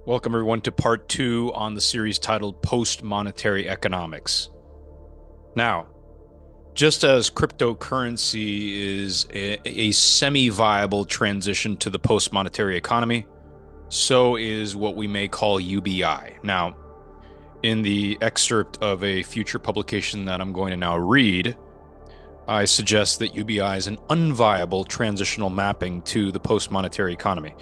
Welcome, everyone, to part two on the series titled Post-Monetary Economics. Now, just as cryptocurrency is a semi-viable transition to the post-monetary economy, so is what we may call UBI. Now, in the excerpt of a future publication that I'm going to now read, I suggest that UBI is an unviable transitional mapping to the post-monetary economy.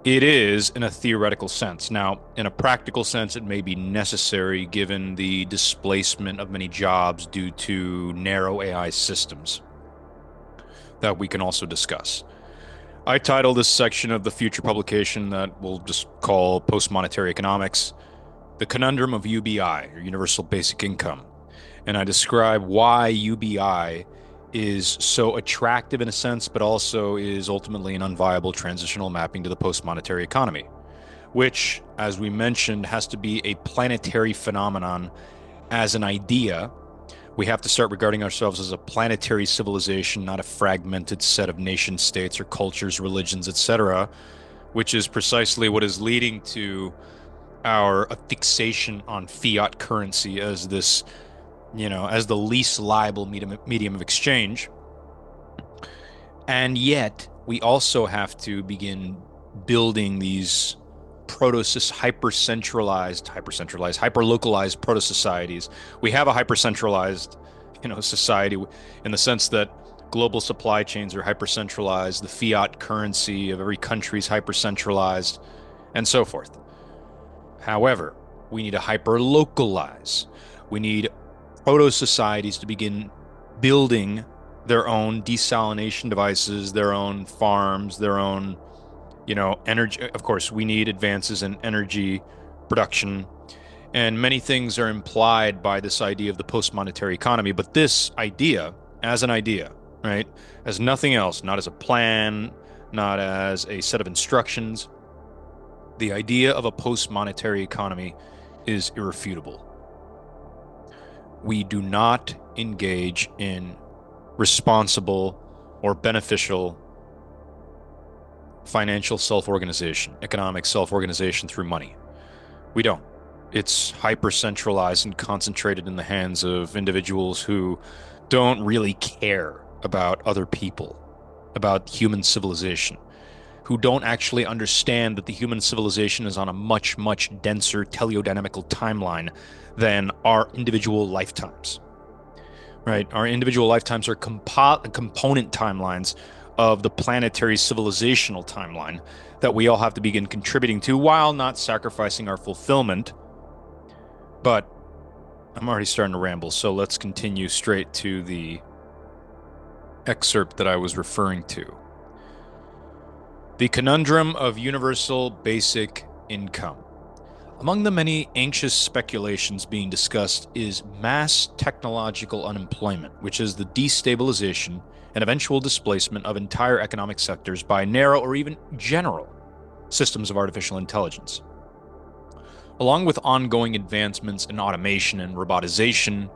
It is in a theoretical sense. Now, in a practical sense, it may be necessary given the displacement of many jobs due to narrow AI systems that we can also discuss. I titled this section of the future publication that we'll just call Post-Monetary Economics, The Conundrum of UBI, or Universal Basic Income. And I describe why UBI is so attractive in a sense, but also is ultimately an unviable transitional mapping to the post-monetary economy, which, as we mentioned, has to be a planetary phenomenon as an idea. We have to start regarding ourselves as a planetary civilization, not a fragmented set of nation states or cultures, religions, etc., which is precisely what is leading to our fixation on fiat currency as this, as the least liable medium of exchange. And yet, we also have to begin building these hyper-localized proto-societies. We have a hyper-centralized, society in the sense that global supply chains are hyper-centralized, the fiat currency of every country is hyper-centralized, and so forth. However, we need to hyper-localize. We need proto-societies to begin building their own desalination devices, their own farms, their own, energy. Of course, we need advances in energy production, and many things are implied by this idea of the post-monetary economy. But this idea, as an idea, right, as nothing else, not as a plan, not as a set of instructions, the idea of a post-monetary economy is irrefutable. We do not engage in responsible or beneficial financial self-organization, economic self-organization through money. We don't. It's hyper-centralized and concentrated in the hands of individuals who don't really care about other people, about human civilization, who don't actually understand that the human civilization is on a much, much denser teleodynamical timeline than our individual lifetimes. Right? Our individual lifetimes are component timelines of the planetary civilizational timeline that we all have to begin contributing to while not sacrificing our fulfillment. But I'm already starting to ramble, so let's continue straight to the excerpt that I was referring to. The conundrum of universal basic income. Among the many anxious speculations being discussed is mass technological unemployment, which is the destabilization and eventual displacement of entire economic sectors by narrow or even general systems of artificial intelligence. Along with ongoing advancements in automation and robotization,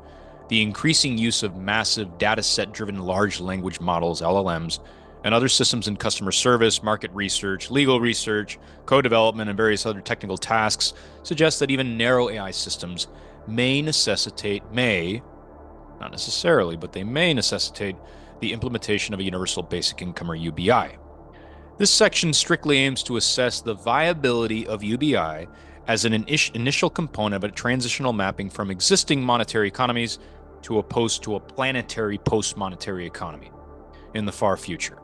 the increasing use of massive dataset-driven large language models, LLMs, and other systems in customer service, market research, legal research, code development, and various other technical tasks suggest that even narrow AI systems may, not necessarily, but they may necessitate the implementation of a universal basic income, or UBI. This section strictly aims to assess the viability of UBI as an initial component of a transitional mapping from existing monetary economies to a planetary post-monetary economy in the far future.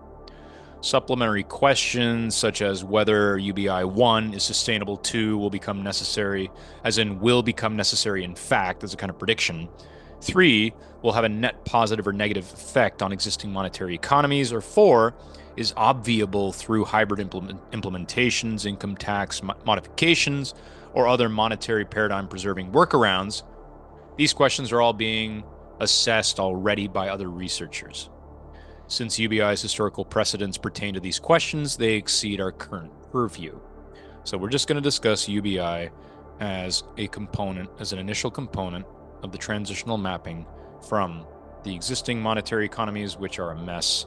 Supplementary questions such as whether UBI 1 is sustainable, 2 will become necessary, as in will become necessary in fact, as a kind of prediction, 3 will have a net positive or negative effect on existing monetary economies, or 4 is obviable through hybrid implementations, income tax modifications, or other monetary paradigm preserving workarounds. These questions are all being assessed already by other researchers. Since UBI's historical precedents pertain to these questions, they exceed our current purview. So we're just going to discuss UBI as a component, as an initial component of the transitional mapping from the existing monetary economies, which are a mess,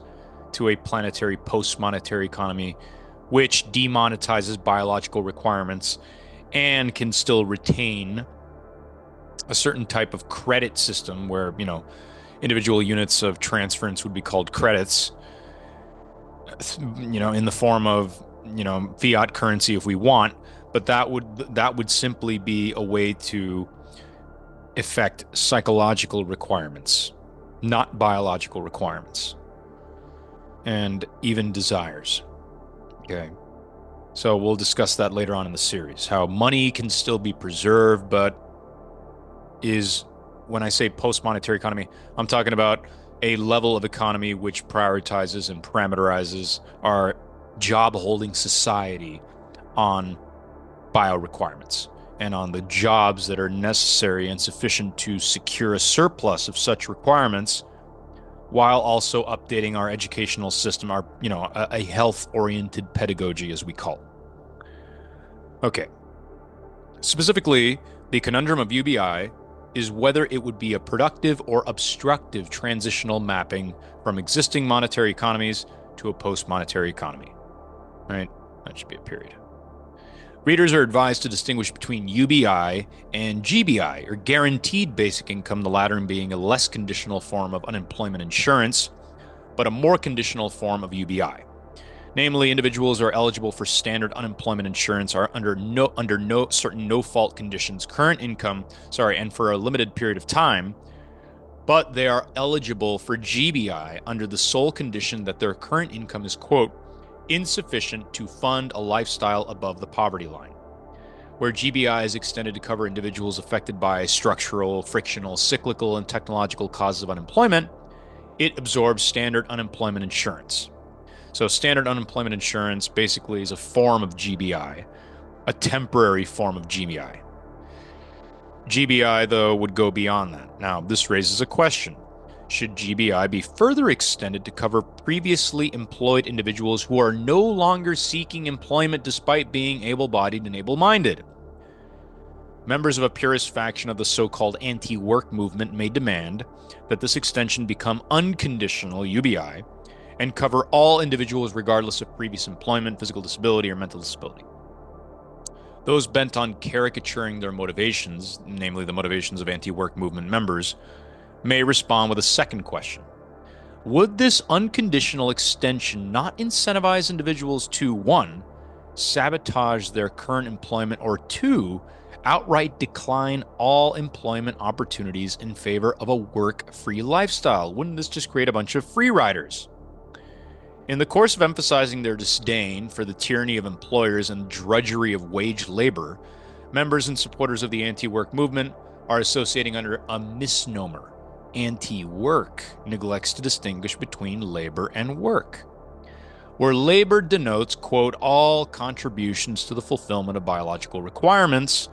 to a planetary post-monetary economy, which demonetizes biological requirements and can still retain a certain type of credit system where, individual units of transference would be called credits, in the form of, fiat currency if we want, but that would simply be a way to affect psychological requirements, not biological requirements, and even desires. Okay. So we'll discuss that later on in the series, how money can still be preserved, but when I say post-monetary economy, I'm talking about a level of economy which prioritizes and parameterizes our job-holding society on bio requirements and on the jobs that are necessary and sufficient to secure a surplus of such requirements, while also updating our educational system, a health-oriented pedagogy, as we call it. Okay. Specifically, the conundrum of UBI is whether it would be a productive or obstructive transitional mapping from existing monetary economies to a post-monetary economy. Right? That should be a period. Readers are advised to distinguish between UBI and GBI, or guaranteed basic income, the latter being a less conditional form of unemployment insurance, but a more conditional form of UBI. Namely, individuals are eligible for standard unemployment insurance are under certain no-fault conditions, current income, and for a limited period of time, but they are eligible for GBI under the sole condition that their current income is, quote, insufficient to fund a lifestyle above the poverty line. Where GBI is extended to cover individuals affected by structural, frictional, cyclical, and technological causes of unemployment, it absorbs standard unemployment insurance. So standard unemployment insurance basically is a form of GBI, a temporary form of GBI. GBI, though, would go beyond that. Now, this raises a question. Should GBI be further extended to cover previously employed individuals who are no longer seeking employment despite being able-bodied and able-minded? Members of a purist faction of the so-called anti-work movement may demand that this extension become unconditional UBI and cover all individuals regardless of previous employment, physical disability, or mental disability. Those bent on caricaturing their motivations, namely the motivations of anti-work movement members, may respond with a second question. Would this unconditional extension not incentivize individuals to, 1, sabotage their current employment, or 2, outright decline all employment opportunities in favor of a work-free lifestyle? Wouldn't this just create a bunch of free riders? In the course of emphasizing their disdain for the tyranny of employers and drudgery of wage labor, members and supporters of the anti-work movement are associating under a misnomer. Anti-work neglects to distinguish between labor and work, where labor denotes, quote, all contributions to the fulfillment of biological requirements,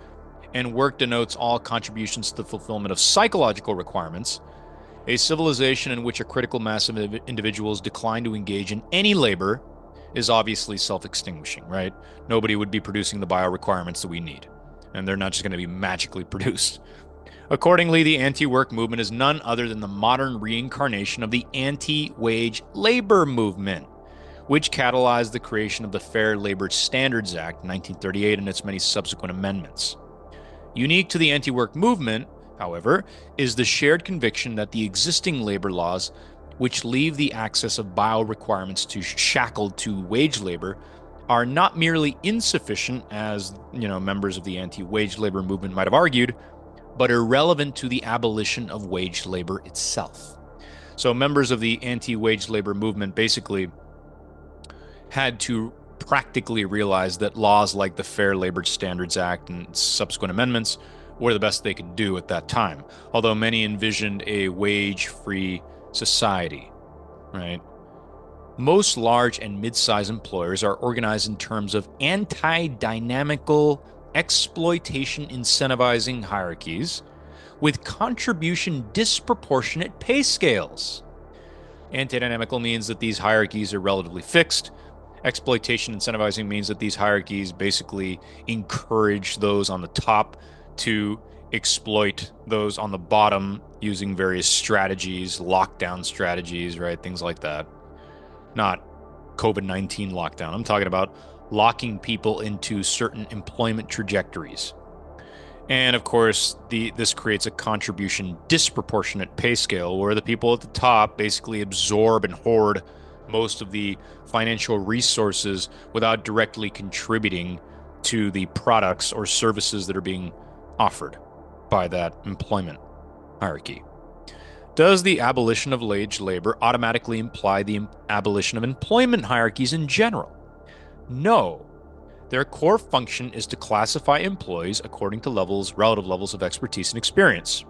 and work denotes all contributions to the fulfillment of psychological requirements. A civilization in which a critical mass of individuals decline to engage in any labor is obviously self-extinguishing, right? Nobody would be producing the bio requirements that we need, and they're not just going to be magically produced. Accordingly, the anti-work movement is none other than the modern reincarnation of the anti-wage labor movement, which catalyzed the creation of the Fair Labor Standards Act 1938 and its many subsequent amendments. Unique to the anti-work movement, however, is the shared conviction that the existing labor laws, which leave the access of bio requirements shackled to wage labor, are not merely insufficient, as members of the anti-wage labor movement might have argued, but irrelevant to the abolition of wage labor itself. So members of the anti-wage labor movement basically had to practically realize that laws like the Fair Labor Standards Act and subsequent amendments were the best they could do at that time, although many envisioned a wage-free society, right? Most large and mid-sized employers are organized in terms of anti-dynamical exploitation incentivizing hierarchies with contribution disproportionate pay scales. Anti-dynamical means that these hierarchies are relatively fixed. Exploitation incentivizing means that these hierarchies basically encourage those on the top to exploit those on the bottom using various strategies, lockdown strategies, right? Things like that. Not COVID-19 lockdown. I'm talking about locking people into certain employment trajectories. And of course, this creates a contribution disproportionate pay scale where the people at the top basically absorb and hoard most of the financial resources without directly contributing to the products or services that are being offered by that employment hierarchy. Does the abolition of wage labor automatically imply the abolition of employment hierarchies in general? No. Their core function is to classify employees according to relative levels of expertise and experience,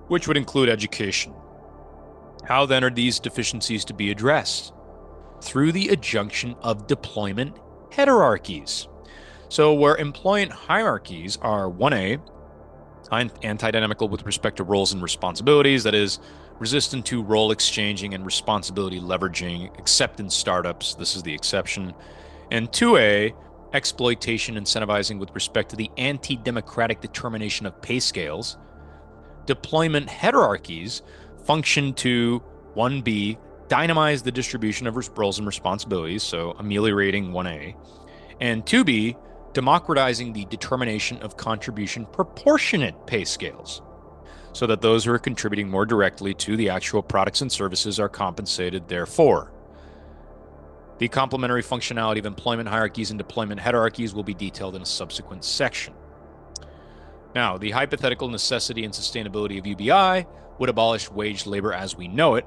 which would include education. How then are these deficiencies to be addressed? Through the adjunction of deployment hierarchies. So, where employment hierarchies are 1A, anti-dynamical with respect to roles and responsibilities, that is, resistant to role exchanging and responsibility leveraging, except in startups, this is the exception, and 2A, exploitation incentivizing with respect to the anti-democratic determination of pay scales. Deployment hierarchies function to 1B, dynamize the distribution of roles and responsibilities, so ameliorating 1A, and 2B, democratizing the determination of contribution proportionate pay scales, so that those who are contributing more directly to the actual products and services are compensated therefore. The complementary functionality of employment hierarchies and deployment hierarchies will be detailed in a subsequent section. Now, the hypothetical necessity and sustainability of UBI would abolish wage labor as we know it,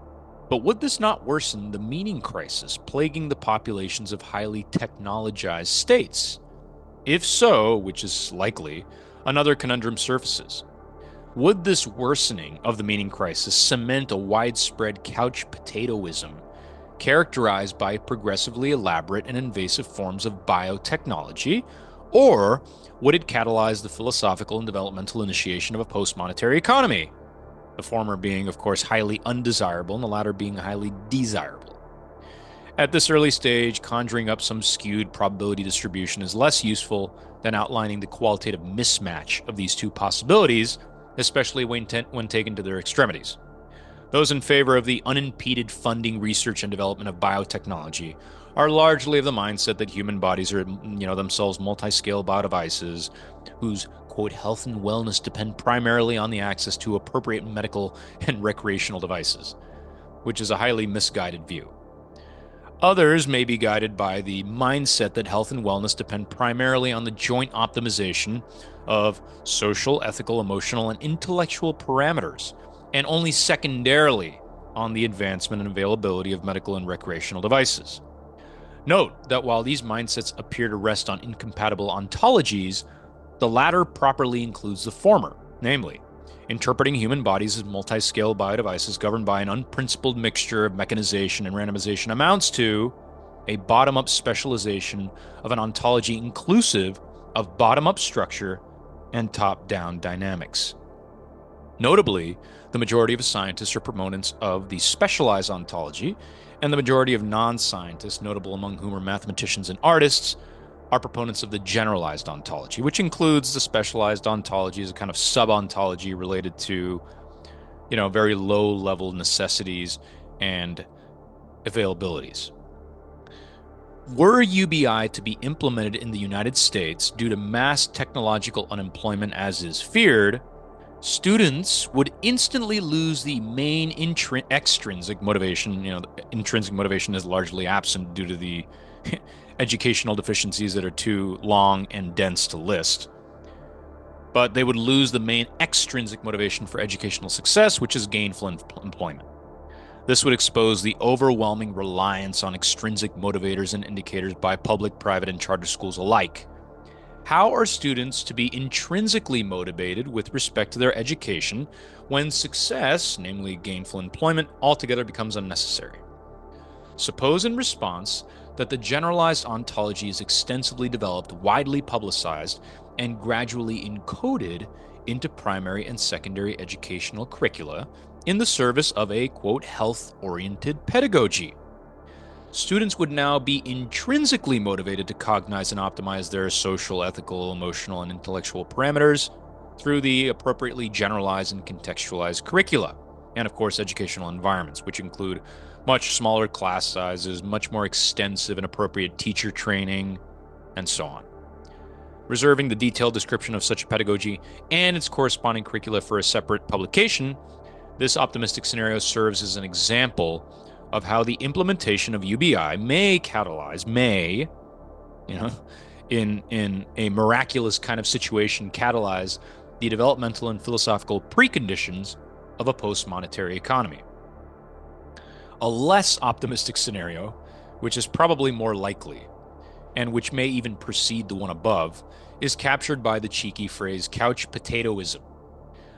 but would this not worsen the meaning crisis plaguing the populations of highly technologized states? If so, which is likely, another conundrum surfaces. Would this worsening of the meaning crisis cement a widespread couch potatoism characterized by progressively elaborate and invasive forms of biotechnology, or would it catalyze the philosophical and developmental initiation of a post-monetary economy? The former being, of course, highly undesirable and the latter being highly desirable. At this early stage, conjuring up some skewed probability distribution is less useful than outlining the qualitative mismatch of these two possibilities, especially when taken to their extremities. Those in favor of the unimpeded funding, research, and development of biotechnology are largely of the mindset that human bodies are, themselves multi-scale biodevices whose, quote, health and wellness depend primarily on the access to appropriate medical and recreational devices, which is a highly misguided view. Others may be guided by the mindset that health and wellness depend primarily on the joint optimization of social, ethical, emotional, and intellectual parameters, and only secondarily on the advancement and availability of medical and recreational devices. Note that while these mindsets appear to rest on incompatible ontologies, the latter properly includes the former, namely, interpreting human bodies as multi-scale biodevices governed by an unprincipled mixture of mechanization and randomization amounts to a bottom-up specialization of an ontology inclusive of bottom-up structure and top-down dynamics. Notably, the majority of scientists are proponents of the specialized ontology, and the majority of non-scientists, notable among whom are mathematicians and artists, are proponents of the generalized ontology, which includes the specialized ontology as a kind of sub-ontology related to, very low-level necessities and availabilities. Were UBI to be implemented in the United States due to mass technological unemployment as is feared, students would instantly lose the main extrinsic motivation. Intrinsic motivation is largely absent due to the educational deficiencies that are too long and dense to list. But they would lose the main extrinsic motivation for educational success, which is gainful employment. This would expose the overwhelming reliance on extrinsic motivators and indicators by public, private, and charter schools alike. How are students to be intrinsically motivated with respect to their education when success, namely gainful employment, altogether becomes unnecessary? Suppose in response that the generalized ontology is extensively developed, widely publicized, and gradually encoded into primary and secondary educational curricula in the service of a, quote, health-oriented pedagogy. Students would now be intrinsically motivated to cognize and optimize their social, ethical, emotional, and intellectual parameters through the appropriately generalized and contextualized curricula, and of course educational environments, which include much smaller class sizes, much more extensive and appropriate teacher training, and so on. Reserving the detailed description of such a pedagogy and its corresponding curricula for a separate publication, this optimistic scenario serves as an example of how the implementation of UBI may catalyze, in a miraculous kind of situation, catalyze the developmental and philosophical preconditions of a post-monetary economy. A less optimistic scenario, which is probably more likely, and which may even precede the one above, is captured by the cheeky phrase couch potatoism.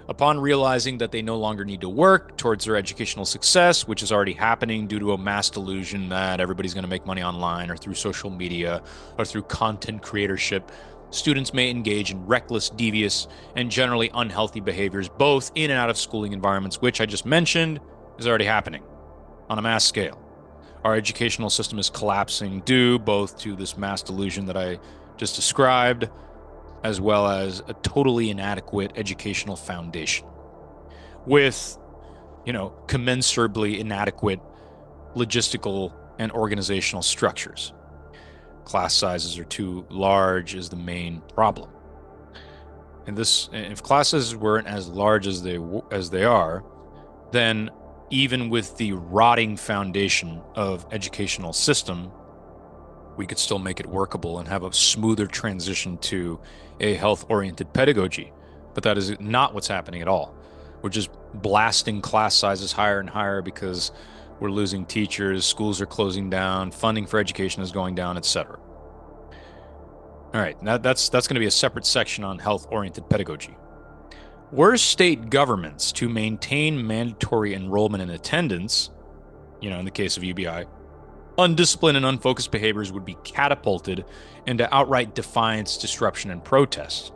Upon realizing that they no longer need to work towards their educational success, which is already happening due to a mass delusion that everybody's going to make money online or through social media or through content creatorship, students may engage in reckless, devious, and generally unhealthy behaviors both in and out of schooling environments, which I just mentioned is already happening on a mass scale. Our educational system is collapsing due both to this mass delusion that I just described, as well as a totally inadequate educational foundation with, commensurably inadequate logistical and organizational structures. Class sizes are too large is the main problem. And if classes weren't as large as they are, then even with the rotting foundation of educational system, we could still make it workable and have a smoother transition to a health-oriented pedagogy. But that is not what's happening at all. We're just blasting class sizes higher and higher because we're losing teachers, schools are closing down, funding for education is going down, etc. All right, now that's going to be a separate section on health-oriented pedagogy. Were state governments to maintain mandatory enrollment and attendance, in the case of UBI, undisciplined and unfocused behaviors would be catapulted into outright defiance, disruption, and protest.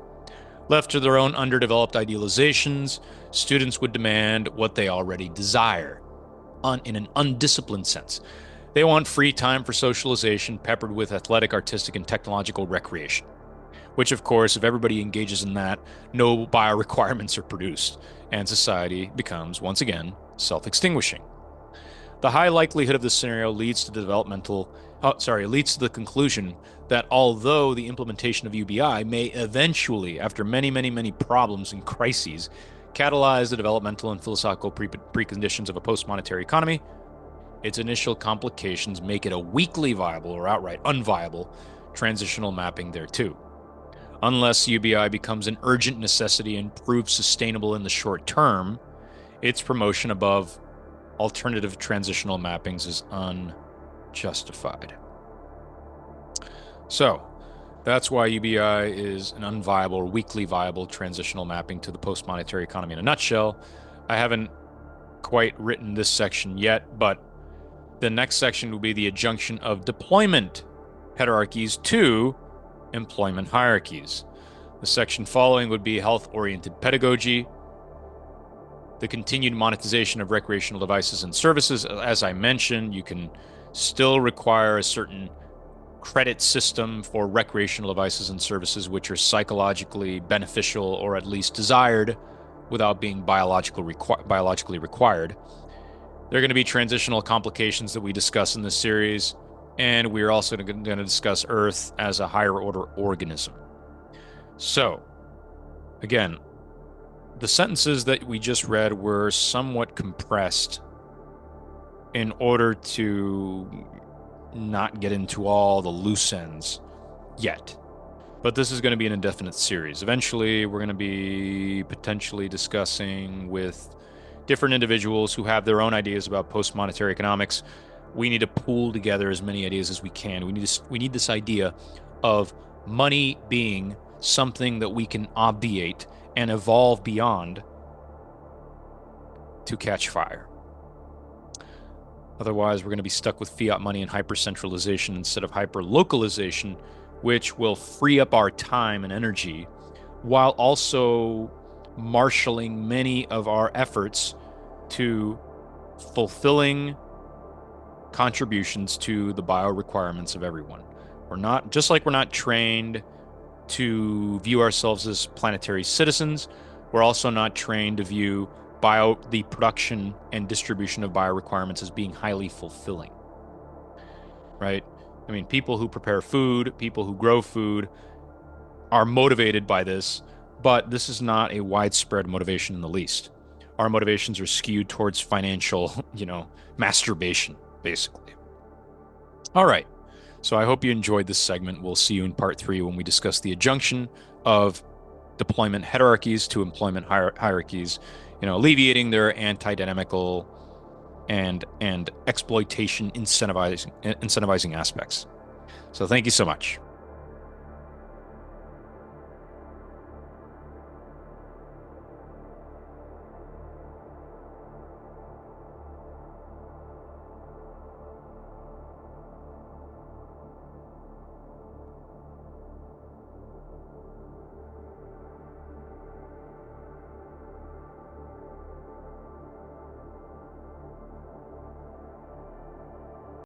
Left to their own underdeveloped idealizations, students would demand what they already desire, in an undisciplined sense. They want free time for socialization peppered with athletic, artistic, and technological recreation. Which, of course, if everybody engages in that, no bio requirements are produced, and society becomes, once again, self-extinguishing. The high likelihood of this scenario leads to the conclusion that although the implementation of UBI may eventually, after many, many, many problems and crises, catalyze the developmental and philosophical preconditions of a post-monetary economy, its initial complications make it a weakly viable or outright unviable transitional mapping thereto. Unless UBI becomes an urgent necessity and proves sustainable in the short term, its promotion above alternative transitional mappings is unjustified. So, that's why UBI is an unviable or weakly viable transitional mapping to the post-monetary economy in a nutshell. I haven't quite written this section yet, but the next section will be the adjunction of deployment hierarchies to employment hierarchies. The section following would be health-oriented pedagogy, the continued monetization of recreational devices and services. As I mentioned, you can still require a certain credit system for recreational devices and services which are psychologically beneficial or at least desired without being biologically required. There are going to be transitional complications that we discuss in this series, and we're also going to discuss Earth as a higher order organism. So, again, the sentences that we just read were somewhat compressed in order to not get into all the loose ends yet. But this is going to be an indefinite series. Eventually, we're going to be potentially discussing with different individuals who have their own ideas about post-monetary economics. We need to pool together as many ideas as we can. We need this idea of money being something that we can obviate and evolve beyond to catch fire. Otherwise, we're going to be stuck with fiat money and hyper-centralization instead of hyper-localization, which will free up our time and energy while also marshaling many of our efforts to fulfilling contributions to the bio requirements of everyone. We're not trained to view ourselves as planetary citizens, we're also not trained to view the production and distribution of bio requirements as being highly fulfilling, right? I mean, people who prepare food, people who grow food are motivated by this, but this is not a widespread motivation in the least. Our motivations are skewed towards financial, masturbation, basically. All right. So I hope you enjoyed this segment. We'll see you in part 3 when we discuss the adjunction of deployment hierarchies to employment hierarchies, alleviating their anti-dynamical and exploitation incentivizing aspects. So thank you so much.